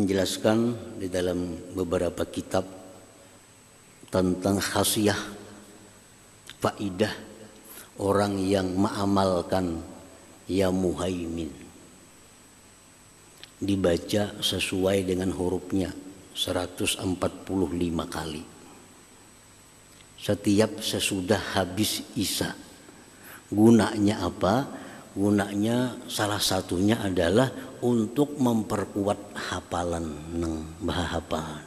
menjelaskan di dalam beberapa kitab tentang khasiah, faidah orang yang mengamalkan ya muhaimin. Dibaca sesuai dengan hurufnya 145 kali. Setiap sesudah habis Isya. Gunanya apa? Gunanya salah satunya adalah untuk memperkuat hafalan nang bahapalan.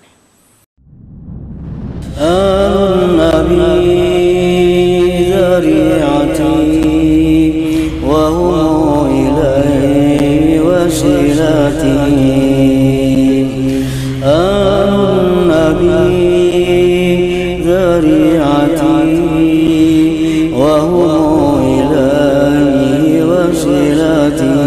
An-Nabi dzari'ati wa huwa ilaihi wasilati. An-Nabi dzari'ati wa huwa ilaihi wasilati.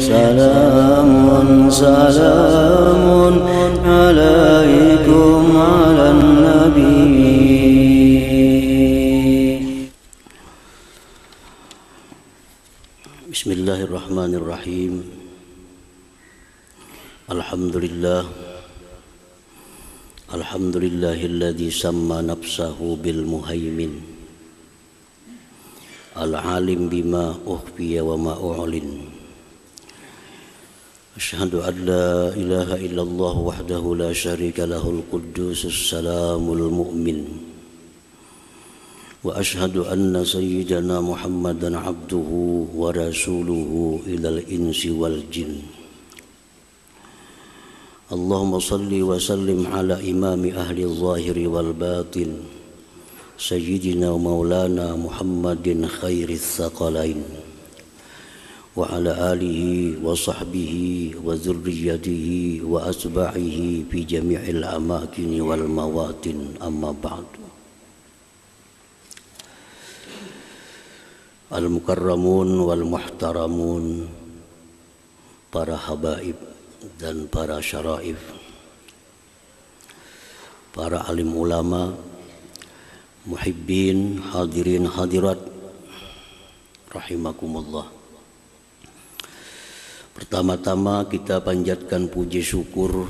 Salamun salamun alaikum ala nabi. Bismillahirrahmanirrahim. Alhamdulillah. Alhamdulillahilladzi samma nafsahu bil muhaimin. Al-alim bima ukhfiya wa ma u'lin. Asyhadu an la ilaha illallah wahdahu la syarika lahul quddusus salamul mu'min. Wa asyhadu anna sayyidana Muhammadan abduhu wa rasuluhu ilal insi wal jin. Allahumma salli wa sallim ala imami ahli zahiri wal batin sayyidina wa maulana Muhammadin khairis thaqalain. Wa ala alihi wa sahbihi wa zurriyatihi wa asba'ihi fi jami'il amakini wal mawatin, amma ba'du. Al-mukarramun wal muhtaramun, para habaib dan para syaraif, para alim ulama, muhibbin, hadirin hadirat rahimakumullah. Pertama-tama kita panjatkan puji syukur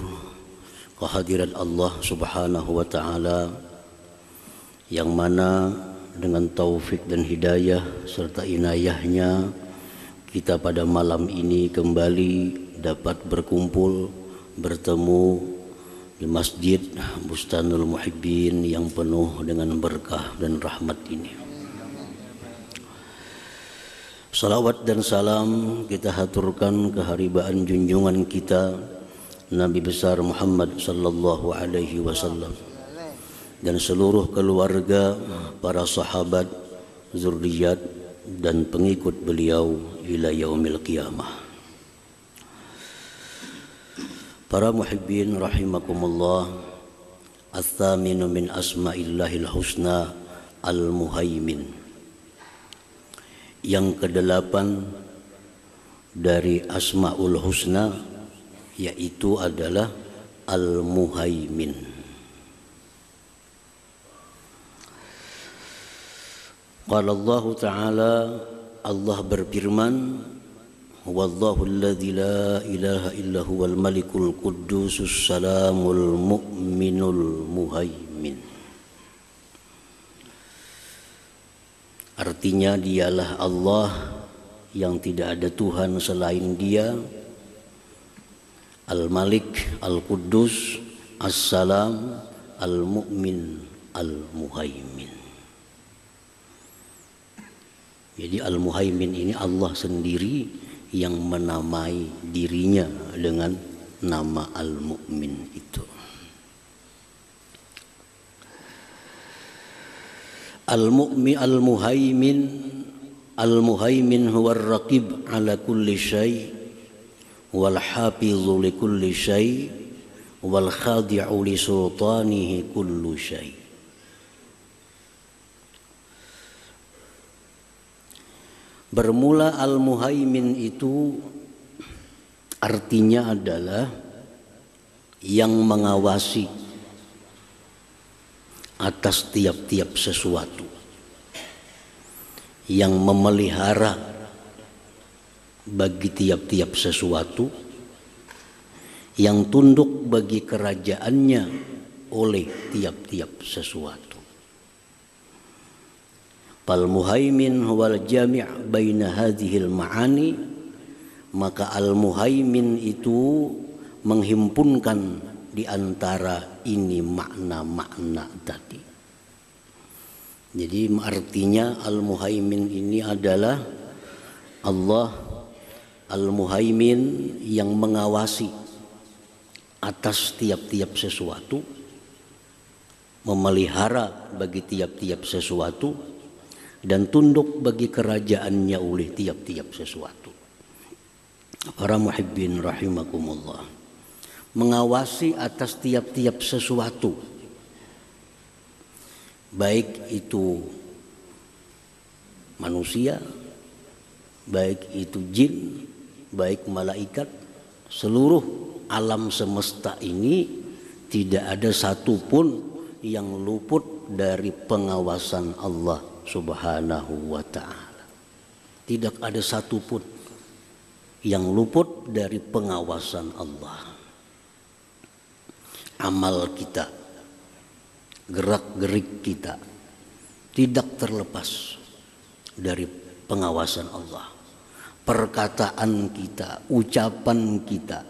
kehadirat Allah Subhanahu wa ta'ala, yang mana dengan taufik dan hidayah serta inayahnya kita pada malam ini kembali dapat berkumpul, bertemu di Masjid Bustanul Muhibbin yang penuh dengan berkah dan rahmat ini. Salawat dan salam kita haturkan keharibaan junjungan kita Nabi besar Muhammad sallallahu alaihi wasallam dan seluruh keluarga, para sahabat, zurriyat dan pengikut beliau ila yaumil qiyamah. Para muhibbin rahimakumullah, ats-tsaminu min asma'illahil husna al-muhaimin. Yang kedelapan dari Asmaul Husna yaitu adalah Al-Muhaimin. Qala Allah Ta'ala, Allah berfirman, Wallahu alladzi la ilaha illa huwal malikul quddusus salamul mu'minul muhaimin. Artinya dialah Allah yang tidak ada Tuhan selain Dia, Al-Malik, Al-Quddus, As-Salam, Al-Mu'min, Al-Muhaimin. Jadi Al-Muhaimin ini Allah sendiri yang menamai dirinya dengan nama Al-Mu'min itu. Al-Mu'min Al-Muhaimin huwa ar-raqib ala kulli syai' wal hafizu li kulli syai' wal khadi'u li sultanihi kullu syai'. Bermula Al-Muhaimin itu artinya adalah yang mengawasi atas tiap-tiap sesuatu, yang memelihara bagi tiap-tiap sesuatu, yang tunduk bagi kerajaannya oleh tiap-tiap sesuatu. Fal muhaimin huwal jami' baina hadhil ma'ani, maka al-muhaimin itu menghimpunkan di antara ini makna-makna tadi. Jadi artinya al-muhaimin ini adalah Allah al-muhaimin yang mengawasi atas tiap-tiap sesuatu, memelihara bagi tiap-tiap sesuatu, dan tunduk bagi kerajaannya oleh tiap-tiap sesuatu. Para muhibbin rahimakumullah, mengawasi atas tiap-tiap sesuatu, baik itu manusia, baik itu jin, baik malaikat, seluruh alam semesta ini tidak ada satupun yang luput dari pengawasan Allah Subhanahu wa ta'ala. Tidak ada satupun yang luput dari pengawasan Allah. Amal kita, gerak-gerik kita tidak terlepas dari pengawasan Allah. Perkataan kita, ucapan kita,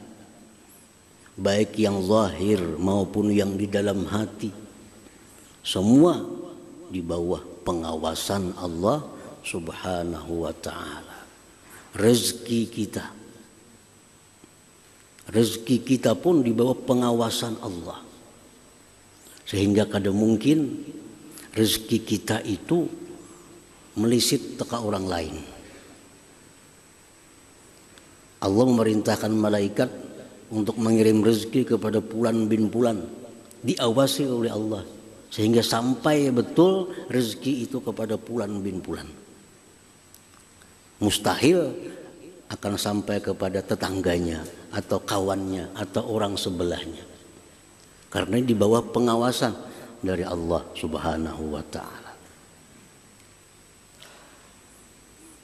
baik yang zahir maupun yang di dalam hati, semua di bawah pengawasan Allah Subhanahu wa ta'ala. Rezeki kita pun di bawah pengawasan Allah, sehingga kadang mungkin rezeki kita itu melisit teka orang lain. Allah memerintahkan malaikat untuk mengirim rezeki kepada Fulan bin Fulan, diawasi oleh Allah sehingga sampai betul rezeki itu kepada Fulan bin Fulan. Mustahil akan sampai kepada tetangganya atau kawannya atau orang sebelahnya, karena di bawah pengawasan dari Allah Subhanahu wa ta'ala.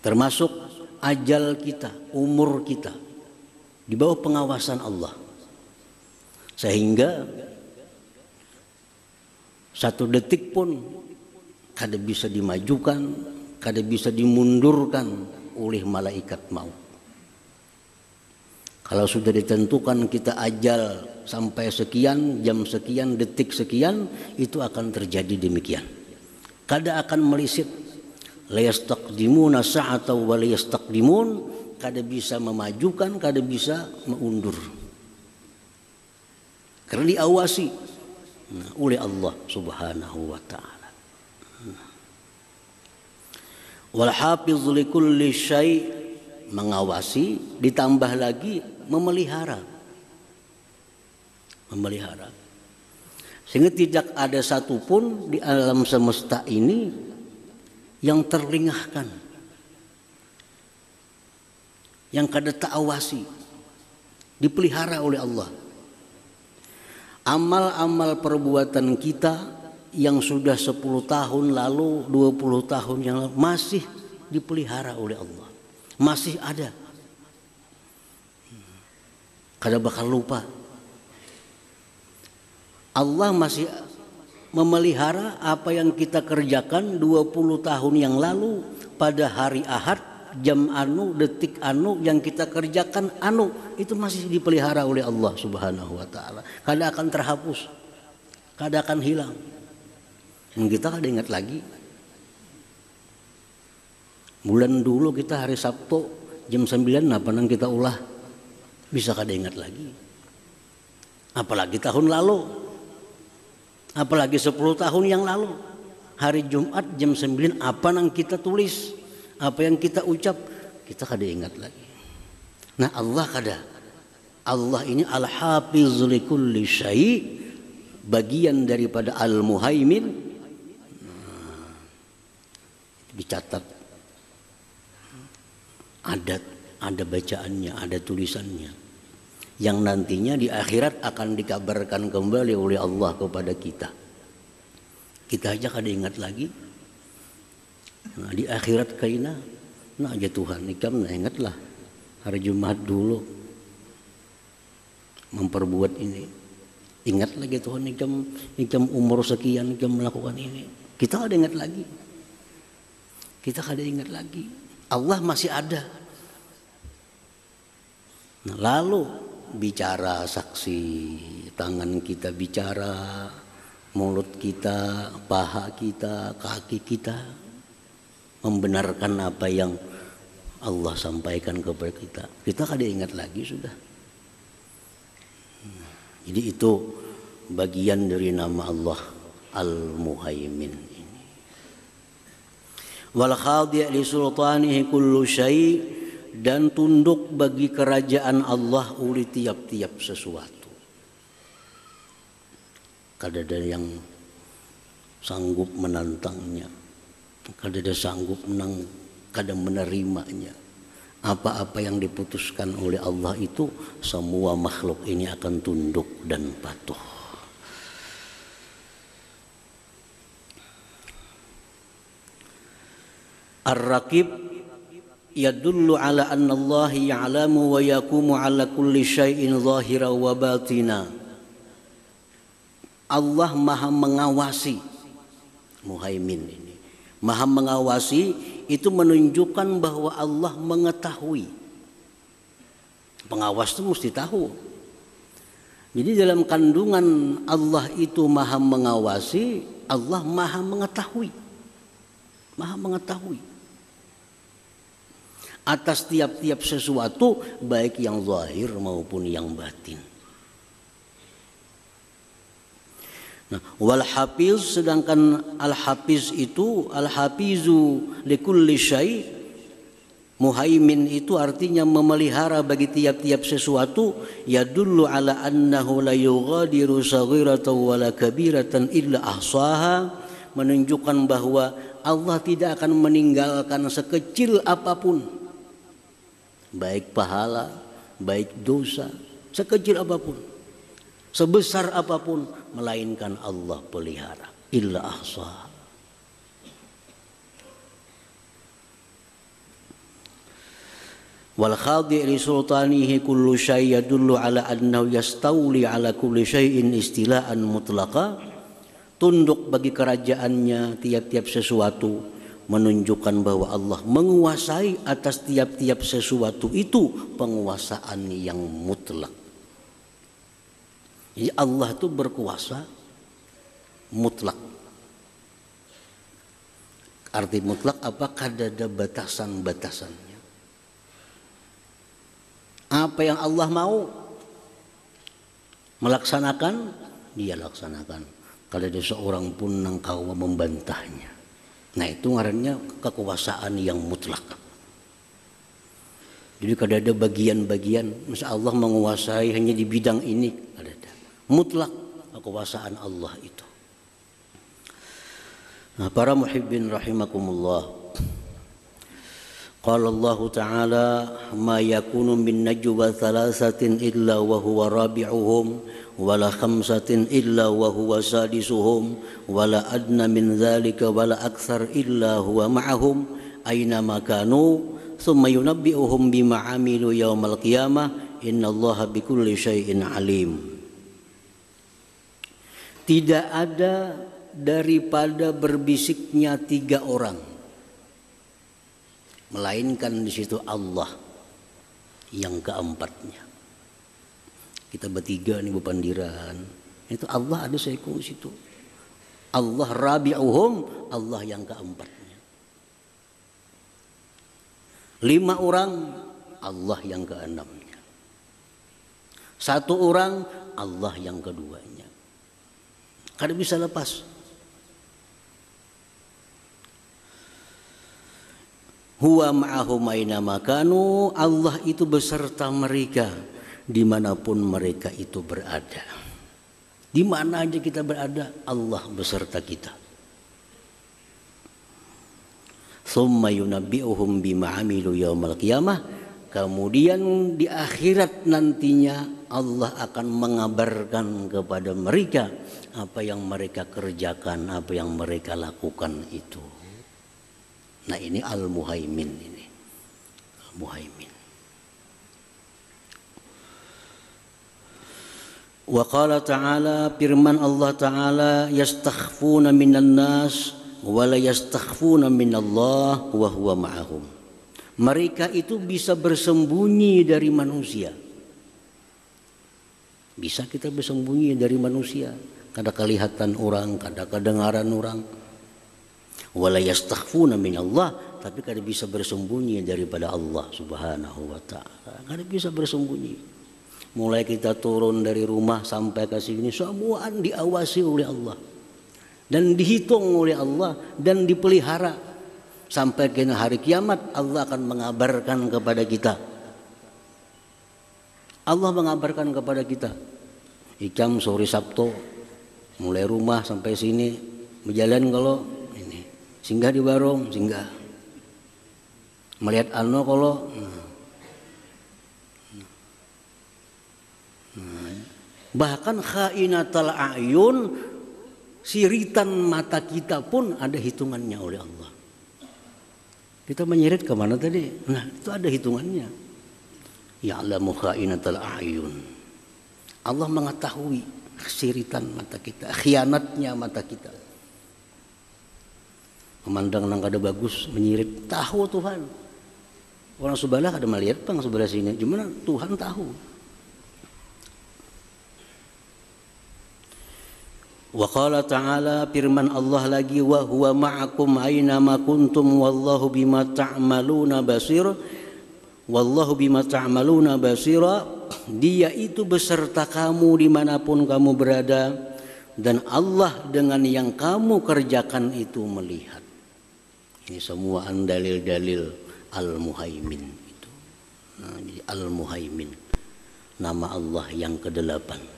Termasuk ajal kita, umur kita di bawah pengawasan Allah, sehingga satu detik pun kada bisa dimajukan, kada bisa dimundurkan oleh malaikat maut. Kalau sudah ditentukan kita ajal sampai sekian, jam sekian, detik sekian, itu akan terjadi demikian. Kada akan melisit. La yastaqdimuna sa'ata wa la yastaqdimun, kada bisa memajukan, kada bisa mengundur. Karena diawasi oleh Allah Subhanahu wa ta'ala. Wal hafiz li kulli syai', mengawasi ditambah lagi memelihara. Sehingga tidak ada satupun di alam semesta ini yang terlengahkan, yang kada ta'awasi, dipelihara oleh Allah. Amal-amal perbuatan kita yang sudah 10 tahun lalu, 20 tahun yang lalu masih dipelihara oleh Allah, masih ada. Kada bakal lupa. Allah masih memelihara apa yang kita kerjakan 20 tahun yang lalu pada hari Ahad, jam anu, detik anu yang kita kerjakan anu, itu masih dipelihara oleh Allah Subhanahu wa ta'ala. Kada akan terhapus, kada akan hilang. Dan kita kada ingat lagi. Bulan dulu kita hari Sabtu jam 9 apa nang kita ulah, bisa kada ingat lagi. Apalagi tahun lalu, apalagi 10 tahun yang lalu, hari Jumat jam 9 apa nang kita tulis, apa yang kita ucap, kita kada ingat lagi. Nah Allah kada. Allah ini al-hafiz li kulli syai', bagian daripada al-muhaimin. Dicatat, ada bacaannya, ada tulisannya, yang nantinya di akhirat akan dikabarkan kembali oleh Allah kepada kita. Kita aja kada ingat lagi. Nah, di akhirat kaina, nah aja Tuhan ikam nah ingatlah hari Jumat dulu. memperbuat ini. Ingat lagi Tuhan jam umur sekian jam melakukan ini. Kita ada ingat lagi. Kita ada ingat lagi. Allah masih ada. Nah, lalu bicara saksi, tangan kita bicara, mulut kita, paha kita, kaki kita membenarkan apa yang Allah sampaikan kepada kita. Kita kada ingat lagi sudah. Jadi itu bagian dari nama Allah Al-Muhaimin ini. Wal khadi' li sultanihi kullu syai', dan tunduk bagi kerajaan Allah uli tiap-tiap sesuatu. Kada ada yang sanggup menantangnya, kada ada sanggup kada menerimanya. Apa-apa yang diputuskan oleh Allah itu semua makhluk ini akan tunduk dan patuh. Ar-Raqib yadullu ala anna Allah ya'lamu wa yakumu ala kulli syai'in zahira wa batina. Allah maha mengawasi, Muhaimin ini maha mengawasi, itu menunjukkan bahwa Allah mengetahui. Pengawas itu mesti tahu. Jadi dalam kandungan Allah itu maha mengawasi, Allah maha mengetahui. Maha mengetahui atas tiap-tiap sesuatu, baik yang zahir maupun yang batin. Nah, wal hafiz, sedangkan al hafiz itu al hafizu likulli syai', Muhaimin itu artinya memelihara bagi tiap-tiap sesuatu. Yadullu ala annahu la yughadiru saghiratan wala kabiratan illa ahsaha, menunjukkan bahwa Allah tidak akan meninggalkan sekecil apapun, baik pahala, baik dosa, sekecil apapun, sebesar apapun, melainkan Allah pelihara. Illa ahsa. Wal khadi' li sultanihi kullu syai' yadullu ala annahu yastawli ala kulli syai'in istilaan mutlaqa. Tunduk bagi kerajaannya tiap-tiap sesuatu, menunjukkan bahwa Allah menguasai atas tiap-tiap sesuatu itu penguasaan yang mutlak. Jadi Allah itu berkuasa mutlak. Arti mutlak apa? Kada ada batasan-batasannya. Apa yang Allah mau melaksanakan, dia laksanakan. Kada ada seorang pun yang kau membantahnya. Nah, itu ngarannya kekuasaan yang mutlak. Jadi kada ada bagian-bagian, masa Allah menguasai hanya di bidang ini, kada ada. Mutlak kekuasaan Allah itu. Nah, para muhibbin rahimakumullah. Qala Allah Ta'ala, ma yakunu min najwa thalathatin illa wa huwa rabi'uhum wala khamsatin illa wa huwa sadisuhum wala adna min dhalika wala akthar illa huwa ma'ahum aina ma kanu thumma yunabbi'uhum bima 'amilu yaumal qiyamah innallaha bikulli syai'in alim. Tidak ada daripada berbisiknya 3 orang, melainkan di situ Allah yang keempatnya. Kita bertiga nih berpandiran, itu Allah ada seekor situ. Allah rabi'uhum, Allah yang keempatnya. 5 orang, Allah yang keenamnya. 1 orang, Allah yang keduanya. Kada bisa lepas. Huwa ma'ahum aina makanu, Allah itu beserta mereka dimanapun mereka itu berada. Di mana aja kita berada, Allah beserta kita. Tsumma yunabbi'uhum bima 'amilu yaumal qiyamah, kemudian di akhirat nantinya Allah akan mengabarkan kepada mereka apa yang mereka kerjakan, apa yang mereka lakukan itu. Nah, ini Al-Muhaimin ini. Al-Muhaimin. Wa qala ta'ala, firman Allah Ta'ala, yastakhfuna minan nas wa la yastakhfuna minallah wa huwa ma'ahum. Mereka itu bisa bersembunyi dari manusia. Bisa kita bersembunyi dari manusia, kada kelihatan orang, kada kedengaran orang. Wa la yastakhfuna minallah, tapi kada bisa bersembunyi daripada Allah Subhanahu wa ta'ala. Kada bisa bersembunyi. Mulai kita turun dari rumah sampai ke sini, semua diawasi oleh Allah dan dihitung oleh Allah dan dipelihara sampai ke hari kiamat. Allah akan mengabarkan kepada kita. Allah mengabarkan kepada kita. Ikam sore Sabtu mulai rumah sampai sini berjalan, kalau ini singgah di warung, singgah melihat kalau bahkan khainatal a'yun, siritan mata kita pun ada hitungannya oleh Allah. Kita menyirit kemana tadi? Nah, itu ada hitungannya. Ya'lamu khainatal a'yun. Allah mengetahui siritan mata kita, khianatnya mata kita. Memandang nang kada bagus, menyirit, tahu Tuhan. Orang sebelah ada melihat pang sebelah sini, gimana Tuhan tahu. Wa qala ta'ala, firman Allah lagi, wa huwa ma'akum aina ma kuntum wallahu bima ta'maluna basir. Wallahu bima ta'maluna basira. Dia itu beserta kamu dimanapun kamu berada, dan Allah dengan yang kamu kerjakan itu melihat. Ini semua dalil-dalil Al-Muhaimin itu. Nah, jadi Al-Muhaimin, nama Allah yang ke-8.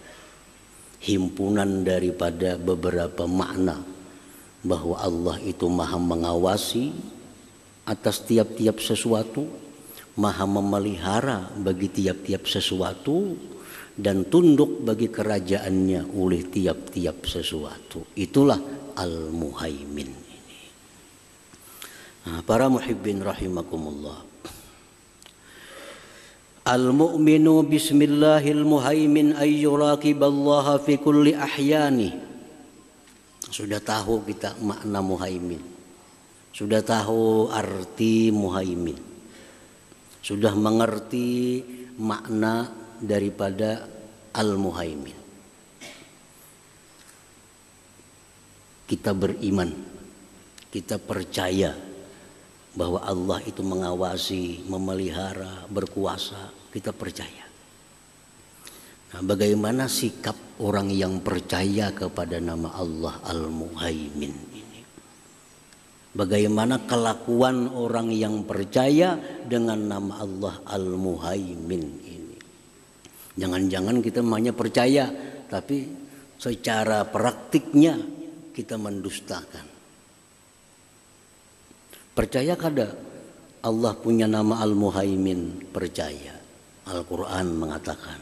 Himpunan daripada beberapa makna bahwa Allah itu maha mengawasi atas tiap-tiap sesuatu, maha memelihara bagi tiap-tiap sesuatu, dan tunduk bagi kerajaannya oleh tiap-tiap sesuatu. Itulah Al-Muhaimin ini. Nah, para muhibbin rahimakumullah. Al-mu'minu bismillahil muhaimin ayyuraqiballaha fi kulli ahyani. Sudah tahu kita makna muhaimin. Sudah tahu arti muhaimin. Sudah mengerti makna daripada al-muhaimin. Kita beriman, kita percaya bahwa Allah itu mengawasi, memelihara, berkuasa. Kita percaya. Nah, bagaimana sikap orang yang percaya kepada nama Allah Al-Muhaimin ini? Bagaimana kelakuan orang yang percaya dengan nama Allah Al-Muhaimin ini? Jangan-jangan kita hanya percaya, tapi secara praktiknya kita mendustakan. Percaya kada Allah punya nama Al-Muhaimin? Percaya. Al-Quran mengatakan.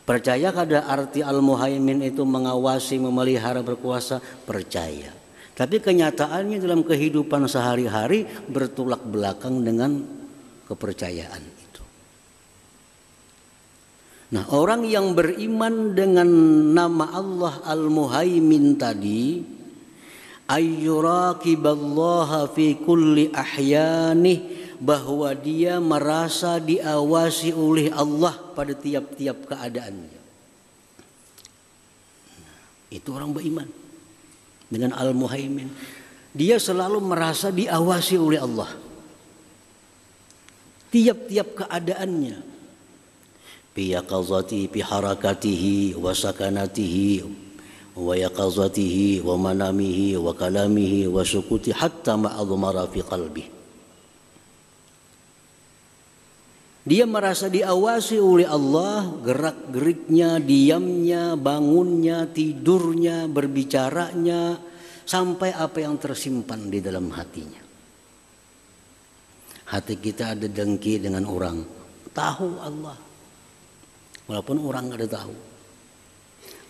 Percaya kada arti Al-Muhaimin itu mengawasi, memelihara, berkuasa? Percaya. Tapi kenyataannya dalam kehidupan sehari-hari bertolak belakang dengan kepercayaan itu. Nah, orang yang beriman dengan nama Allah Al-Muhaimin tadi, ayyuraqiballaha fi kulli ahyanih, bahwa dia merasa diawasi oleh Allah pada tiap-tiap keadaannya. Itu orang beriman dengan Al-Muhaimin. Dia selalu merasa diawasi oleh Allah tiap-tiap keadaannya. Fi yaqazatihi, fi harakatihi, wa sakanatihi, wa yaqazatihi, wa manamihi, wa kalamihi, wa sukuti, hatta ma'adhmara fi qalbihi. Dia merasa diawasi oleh Allah, gerak-geriknya, diamnya, bangunnya, tidurnya, berbicaranya, sampai apa yang tersimpan di dalam hatinya. Hati kita ada dengki dengan orang, tahu Allah, walaupun orang nggak ada tahu.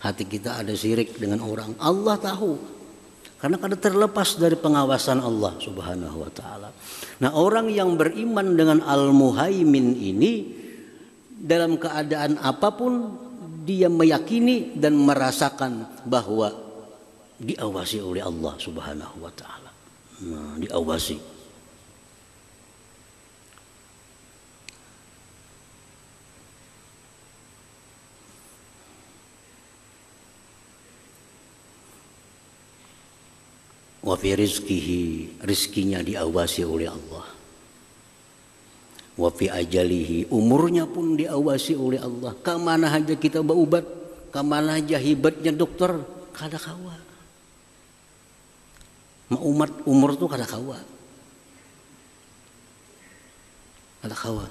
Hati kita ada syirik dengan orang, Allah tahu. Karena kada terlepas dari pengawasan Allah Subhanahu wa ta'ala. Nah, orang yang beriman dengan Al-Muhaimin ini, dalam keadaan apapun dia meyakini dan merasakan bahwa diawasi oleh Allah Subhanahu wa taala. Nah, diawasi. Wa fi rizqihi, rizkinya diawasi oleh Allah. Wa fi ajalihi, umurnya pun diawasi oleh Allah. Kemana aja kita berobat, kemana aja hebatnya dokter, kada kawa. Umat umur tuh kada kawa. Kada kawa.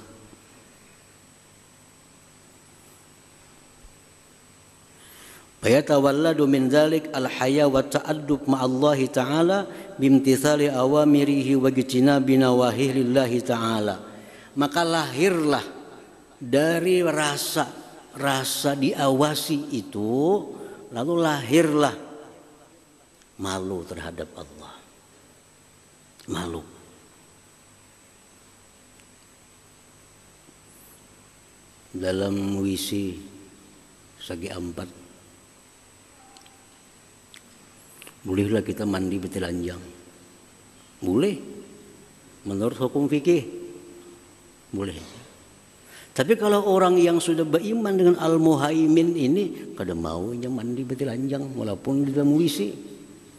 Fayatawalladu min dzalik al-haya wa ta'addub ma'allahi ta'ala bimtithali awamirihi wa ijtinabi nawahihi lillahi ta'ala. Maka lahirlah dari rasa diawasi itu, lalu lahirlah malu terhadap Allah. Malu. Dalam wisi segi 4 bolehlah kita mandi bertelanjang. Boleh. Menurut hukum fikih. Boleh. Tapi kalau orang yang sudah beriman dengan Al-Muhaimin ini, kada maunya mandi bertelanjang walaupun di dalam wisi.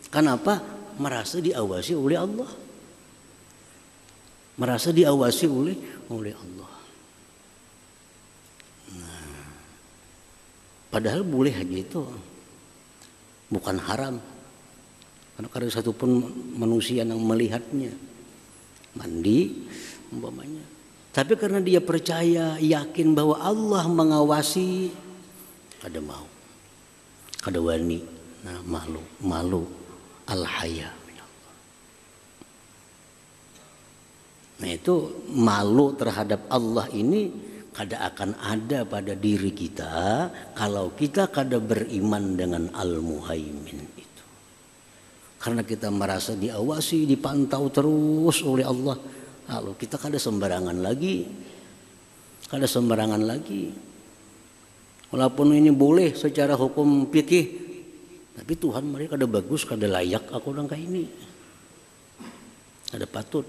Kenapa? Merasa diawasi oleh Allah. Merasa diawasi oleh Allah. Nah, padahal boleh aja itu. Bukan haram. Karena ada satu pun manusia yang melihatnya mandi umpamanya. Tapi karena dia percaya, yakin bahwa Allah mengawasi, kada mau, kada wani. Nah, malu al-haya. Nah, itu malu terhadap Allah ini kada akan ada pada diri kita kalau kita kada beriman dengan Al-Muhaimin. Karena kita merasa diawasi, dipantau terus oleh Allah. Lalu kita kada sembarangan lagi. Kada sembarangan lagi. Walaupun ini boleh secara hukum fikih, tapi Tuhan mereka kada bagus, kada layak aku orang kayak ini. Kada patut.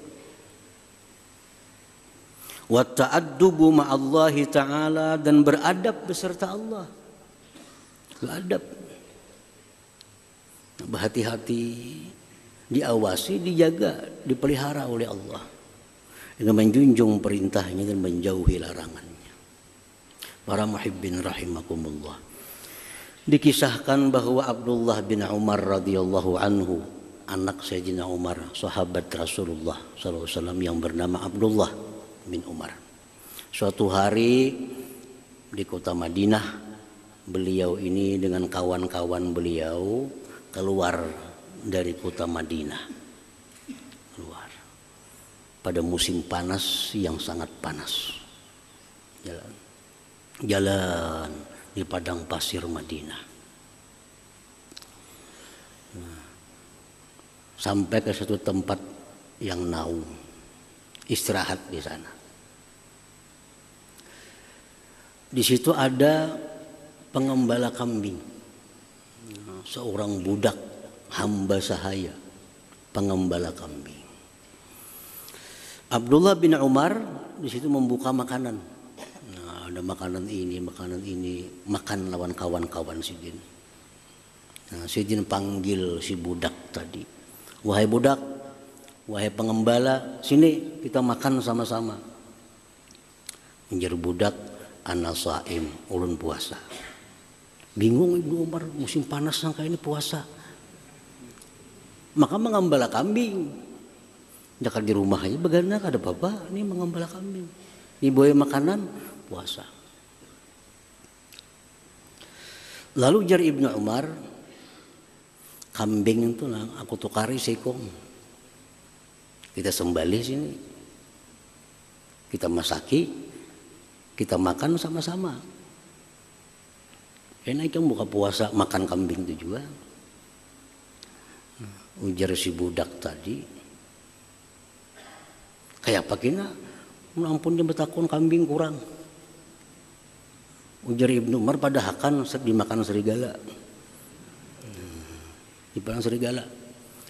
Wa ta'addubu ma'allahi ta'ala, dan beradab beserta Allah. Beradab. Berhati-hati, diawasi, dijaga, dipelihara oleh Allah dengan menjunjung perintahnya dan menjauhi larangannya. Para muhibbin rahimakumullah. Dikisahkan bahwa Abdullah bin Umar radhiyallahu anhu, anak Sayyidina Umar, sahabat Rasulullah SAW yang bernama Abdullah bin Umar. Suatu hari di kota Madinah, beliau ini dengan kawan-kawan beliau keluar dari kota Madinah, keluar pada musim panas yang sangat panas, jalan di padang pasir Madinah. Nah, sampai ke satu tempat yang naung, istirahat di sana. Di situ ada pengembala kambing. Seorang budak hamba sahaya, pengembala kambing. Abdullah bin Umar di situ membuka makanan. Nah, ada makanan ini, makan lawan kawan-kawan Sidin. Nah, Sidin panggil si budak tadi. Wahai budak, wahai pengembala, sini kita makan sama-sama. Menjadi budak, ana shaim, ulun puasa. Bingung Ibnu Umar, musim panas sangka ini puasa. Maka mengembala kambing. Dekat di rumah aja bagaimana ada apa-apa, ini mengembala kambing. Dibawa makanan, puasa. Lalu jar Ibnu Umar, kambing itu aku tukari sekong. Kita sembelih sini. Kita masaki, kita makan sama-sama. Enak kan buka puasa makan kambing itu juga. Ujar si budak tadi, kayak apa kina? Ampun dia betakun kambing kurang. Ujar Ibnu Umar, padahakan dimakan serigala. Dimakan serigala.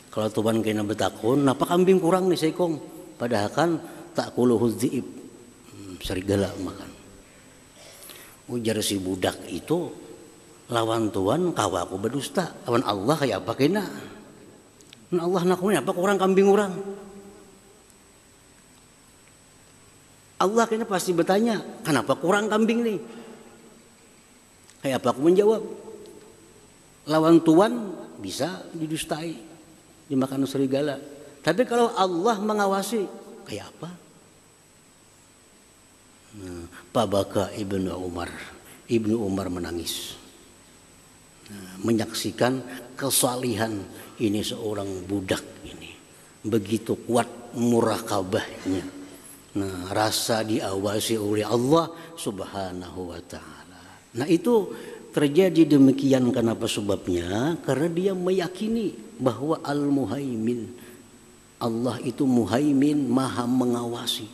Kalau tuan kena betakun, napa kambing kurang nih seikong? Padahakan tak kuluhu dzi'ib. Serigala makan. Ujar si budak itu, lawan tuan kawaku berdusta, lawan Allah kayak apa kena? Allah nakunya apa kurang kambing kurang? Allah kena pasti bertanya, kenapa kurang kambing nih? Kayak apa aku menjawab? Lawan tuan bisa didustai, dimakan serigala. Tapi kalau Allah mengawasi, kayak apa? Pabaka Ibnu Umar. Ibnu Umar menangis. Menyaksikan kesalihan ini seorang budak ini. Begitu kuat murakabahnya. Nah, rasa diawasi oleh Allah Subhanahu wa ta'ala. Nah, itu terjadi demikian kenapa sebabnya? Karena dia meyakini bahwa Al-Muhaimin, Allah itu Muhaimin, maha mengawasi.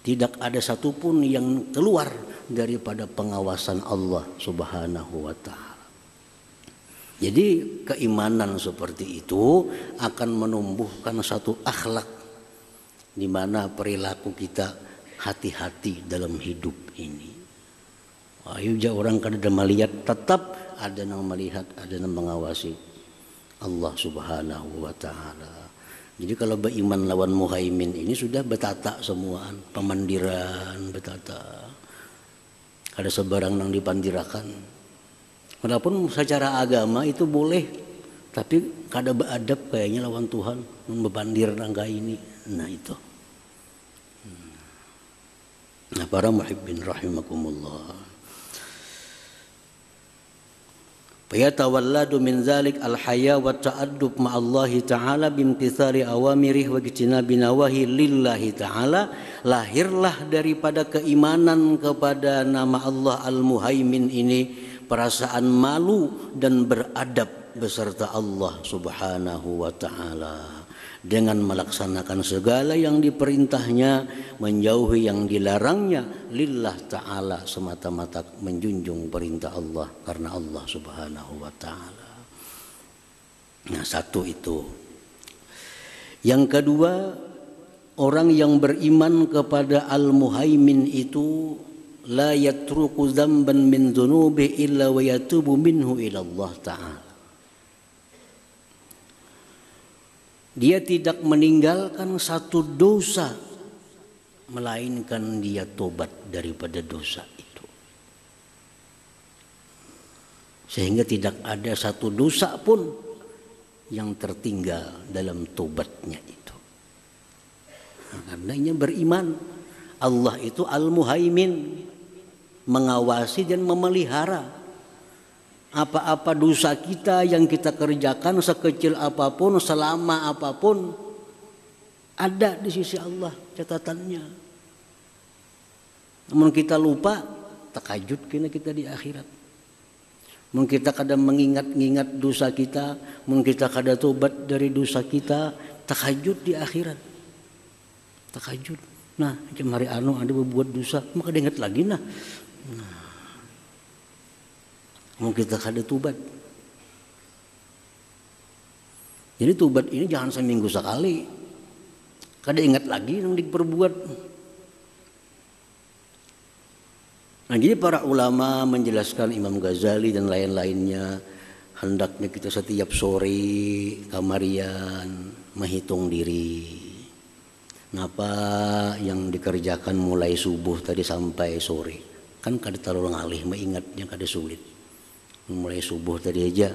Tidak ada satupun yang keluar daripada pengawasan Allah Subhanahu wa ta'ala. Jadi keimanan seperti itu akan menumbuhkan satu akhlak di mana perilaku kita hati-hati dalam hidup ini. Ayo orang kada melihat, tetap ada yang melihat, ada yang mengawasi Allah Subhanahu wa ta'ala. Jadi kalau beriman lawan Muhaimin ini sudah betata semuaan, pemandiran betata. Ada sebarang yang dipandirakan. Walaupun secara agama itu boleh, tapi kada beradab kayaknya lawan Tuhan, membandir nangka ini. Nah itu. Nah, para muhibbin rahimakumullah. Fayatawalladu min zalik al-haya wa ta'addub ma'allahi ta'ala bimtithali awamirih wa ijtinabi nawahi lillahi ta'ala. Lahirlah daripada keimanan kepada nama Allah Al-Muhaimin ini perasaan malu dan beradab beserta Allah Subhanahu wa ta'ala, dengan melaksanakan segala yang diperintahnya, menjauhi yang dilarangnya, lillah ta'ala, semata-mata menjunjung perintah Allah karena Allah Subhanahu wa ta'ala. Nah, satu itu. Yang kedua, orang yang beriman kepada Al-Muhaimin itu la yatruku dzamban min dzunubi illa wa yatubu minhu ila Allah ta'ala. Dia tidak meninggalkan satu dosa melainkan dia tobat daripada dosa itu. Sehingga tidak ada satu dosa pun yang tertinggal dalam tobatnya itu. Nah, karenanya beriman Allah itu Al-Muhaimin, mengawasi dan memelihara apa-apa dosa kita yang kita kerjakan, sekecil apapun, selama apapun, ada di sisi Allah catatannya. Namun kita lupa, takajud kena kita di akhirat. Mungkin kita kadang mengingat-ingat dosa kita, mungkin kita kadang tobat dari dosa kita, takajud di akhirat. Takajud. Nah, macam hari anu ada berbuat dosa, maka ingat lagi nah. Mungkin kita kada tubat. Jadi tubat ini jangan seminggu sekali. Kada ingat lagi yang diperbuat. Nah, jadi para ulama menjelaskan, Imam Ghazali dan lain-lainnya, hendaknya kita setiap sore kamarian menghitung diri. Napa yang dikerjakan mulai subuh tadi sampai sore. Kan kada terlalu ngalih mengingatnya, kada sulit. Mulai subuh tadi aja.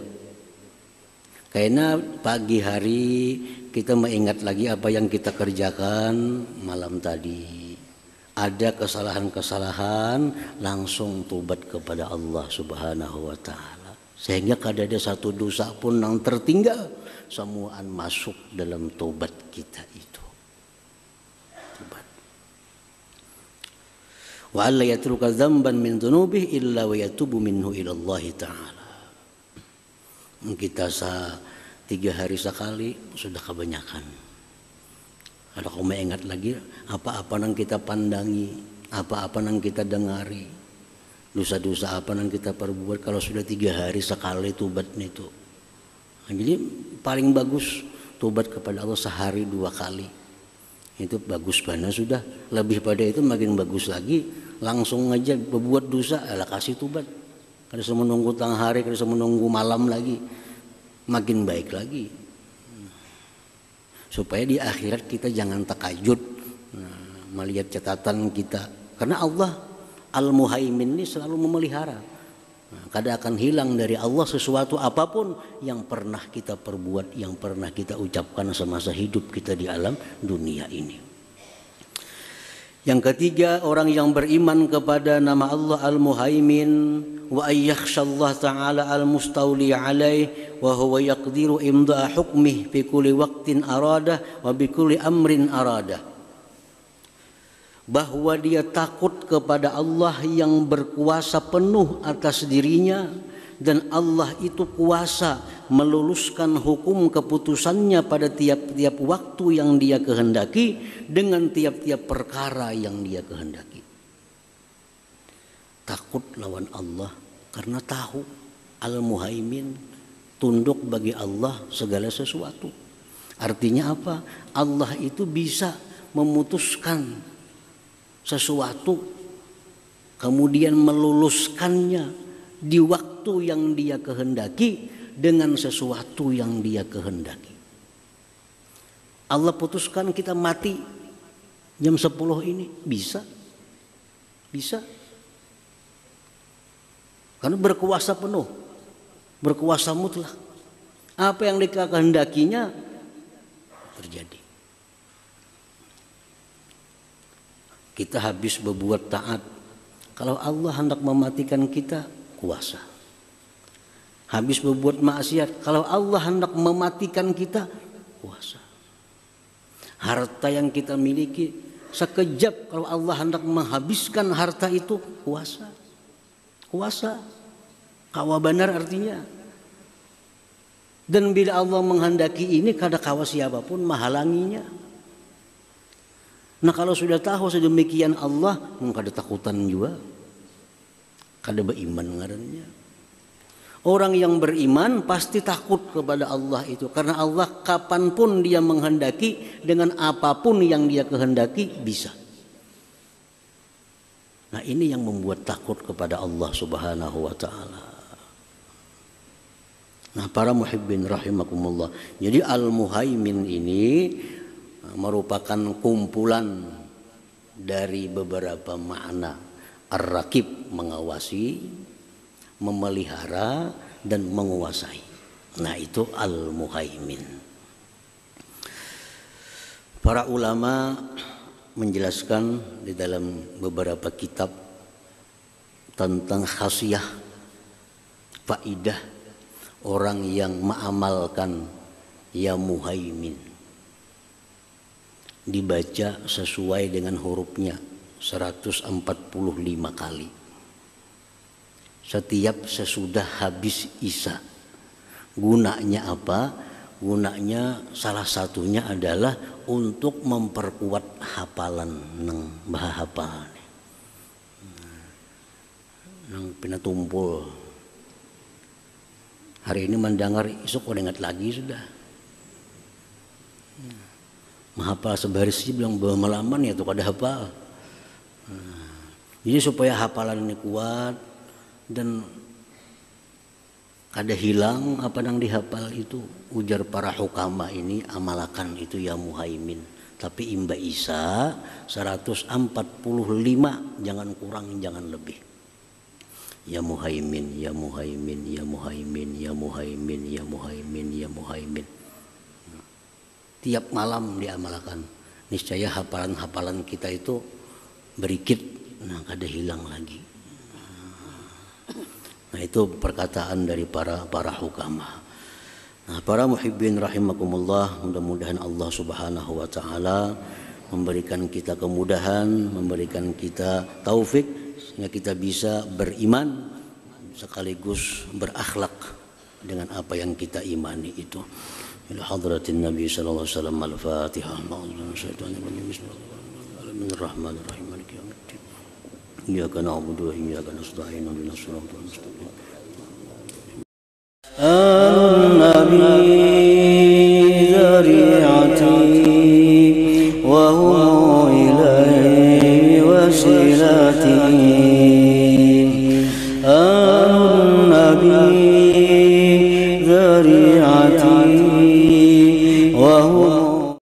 Karena pagi hari kita mengingat lagi apa yang kita kerjakan malam tadi. Ada kesalahan-kesalahan, langsung tobat kepada Allah Subhanahu wa ta'ala. Sehingga kada ada satu dosa pun yang tertinggal, semuaan masuk dalam tobat kita itu. Tobat. Wa alla yatruka dzamban min dzunubihi illa wa yatubu minhu ila Allah ta'ala. Kita 3 hari sekali sudah kebanyakan. Kalau kau ingat lagi apa-apa yang kita pandangi, apa-apa yang kita dengari, Dosa-dosa apa yang kita perbuat kalau sudah 3 hari sekali tobatnya itu. Nah, jadi paling bagus tobat kepada Allah sehari 2 kali. Itu bagus banget sudah. Lebih pada itu makin bagus lagi. Langsung aja berbuat dosa, kasih tobat. Kada usah menunggu tengah hari, kada usah menunggu malam lagi. Makin baik lagi. Supaya di akhirat kita jangan takajud melihat catatan kita. Karena Allah Al-Muhaimin ini selalu memelihara. Kada akan hilang dari Allah sesuatu apapun yang pernah kita perbuat, yang pernah kita ucapkan semasa hidup kita di alam dunia ini. Yang ketiga, orang yang beriman kepada nama Allah Al-Muhaimin wa ayyakhshallah ta'ala al-mustawli alaih wa huwa yaqdiru imda'a hukmih fi kulli waqtin aradah wa bi kulli amrin aradah. Bahwa dia takut kepada Allah yang berkuasa penuh atas dirinya, dan Allah itu kuasa meluluskan hukum keputusannya pada tiap-tiap waktu yang dia kehendaki dengan tiap-tiap perkara yang dia kehendaki. Takut lawan Allah karena tahu Al-Muhaimin, tunduk bagi Allah segala sesuatu. Artinya apa? Allah itu bisa memutuskan sesuatu kemudian meluluskannya di waktu yang dia kehendaki dengan sesuatu yang dia kehendaki. Allah putuskan kita mati jam 10 ini, bisa karena berkuasa penuh, berkuasa mutlak. Apa yang dia kehendakinya terjadi. Kita habis berbuat taat, kalau Allah hendak mematikan kita, kuasa. Habis berbuat maksiat, kalau Allah hendak mematikan kita, kuasa. Harta yang kita miliki, sekejap kalau Allah hendak menghabiskan harta itu, kuasa. Kawa benar artinya. Dan bila Allah menghendaki ini, kada kawa siapapun menghalanginya. Nah kalau sudah tahu sedemikian Allah, kada takutan juga, kada beriman ngarannya. Orang yang beriman pasti takut kepada Allah itu, karena Allah kapanpun dia menghendaki dengan apapun yang dia kehendaki bisa. Nah ini yang membuat takut kepada Allah Subhanahu wa ta'ala. Nah para muhibbin rahimakumullah, jadi Al-Muhaimin ini merupakan kumpulan dari beberapa makna. Ar-Raqib mengawasi, memelihara dan menguasai. Nah itu Al-Muhaimin. Para ulama menjelaskan di dalam beberapa kitab tentang khasiah, faidah orang yang mengamalkan ya Muhaimin. Dibaca sesuai dengan hurufnya 145 kali. Setiap sesudah habis Isya. Gunanya apa? Gunanya salah satunya adalah untuk memperkuat hafalan nang bahapal. Nang pinatumpul. Hari ini mendengar, esok udah ingat lagi sudah. Menghafal sebaris sih bilang bermalaman ya tuh kada hafal. Jadi supaya hafalan ini kuat dan kada hilang apa yang dihafal itu, ujar para hukama ini, amalakan itu ya Muhaimin. Tapi imba Isa 145, jangan kurang jangan lebih. Ya Muhaimin, ya Muhaimin, ya Muhaimin, ya Muhaimin, ya Muhaimin, ya Muhaimin. Tiap malam diamalkan, niscaya hafalan-hafalan kita itu berikit, nah kada hilang lagi. Nah itu perkataan dari para hukama. Nah para muhibbin rahimakumullah, mudah-mudahan Allah Subhanahu wa ta'ala memberikan kita kemudahan, memberikan kita taufik sehingga kita bisa beriman sekaligus berakhlak dengan apa yang kita imani itu. Ila hadratin Nabi sallallahu alaihi wasallam. Al-Fatihah. Bismillahirrahmanirrahim. Maliki yaumiddin. إياك نعبد وإياك نستعين اهدنا الصراط المستقيم. آمنا به